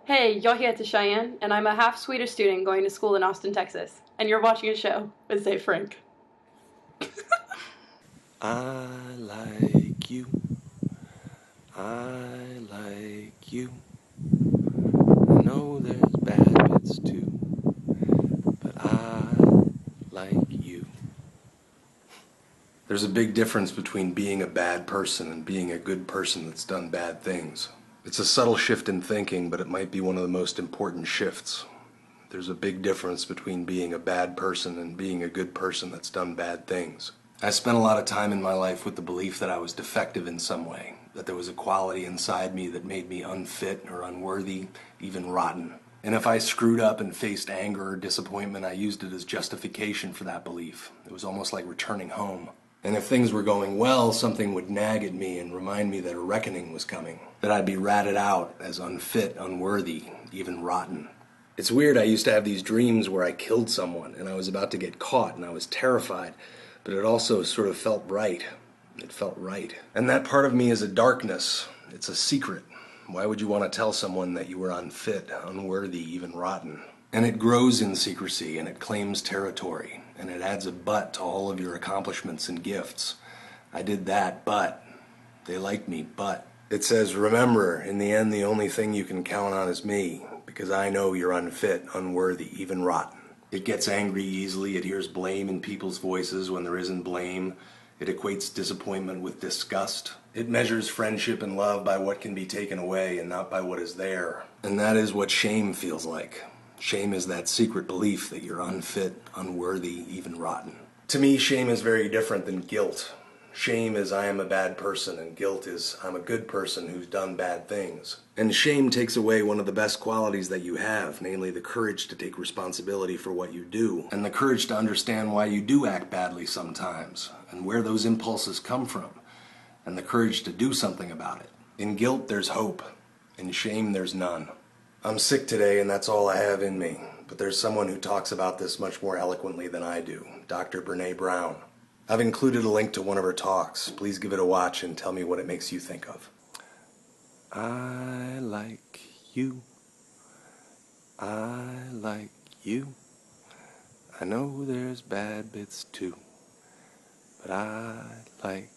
Hey, jag heter Cheyenne, and I'm a half Swedish student going to school in Austin, Texas. And you're watching a show with Zay Frank. I like you. I like you. I know there's bad bits too, but I like you. There's a big difference between being a bad person and being a good person that's done bad things. It's a subtle shift in thinking, but it might be one of the most important shifts. There's a big difference between being a bad person and being a good person that's done bad things. I spent a lot of time in my life with the belief that I was defective in some way, that there was a quality inside me that made me unfit or unworthy, even rotten. And if I screwed up and faced anger or disappointment, I used it as justification for that belief. It was almost like returning home. And if things were going well, something would nag at me and remind me that a reckoning was coming, that I'd be ratted out as unfit, unworthy, even rotten. It's weird, I used to have these dreams where I killed someone and I was about to get caught and I was terrified, but it also sort of felt right. It felt right. And that part of me is a darkness. It's a secret. Why would you want to tell someone that you were unfit, unworthy, even rotten? And it grows in secrecy and it claims territory and it adds a but to all of your accomplishments and gifts. I did that, but they like me, but it says, remember, in the end, the only thing you can count on is me, because I know you're unfit, unworthy, even rotten. It gets angry easily. It hears blame in people's voices when there isn't blame. It equates disappointment with disgust. It measures friendship and love by what can be taken away and not by what is there. And that is what shame feels like. Shame is that secret belief that you're unfit, unworthy, even rotten. To me, shame is very different than guilt. Shame is I am a bad person, and guilt is I'm a good person who's done bad things. And shame takes away one of the best qualities that you have, namely the courage to take responsibility for what you do, and the courage to understand why you do act badly sometimes, and where those impulses come from, and the courage to do something about it. In guilt, there's hope. In shame, there's none. I'm sick today, and that's all I have in me. But there's someone who talks about this much more eloquently than I do, Dr. Brene Brown. I've included a link to one of her talks. Please give it a watch and tell me what it makes you think of. I like you. I like you. I know there's bad bits too, but I like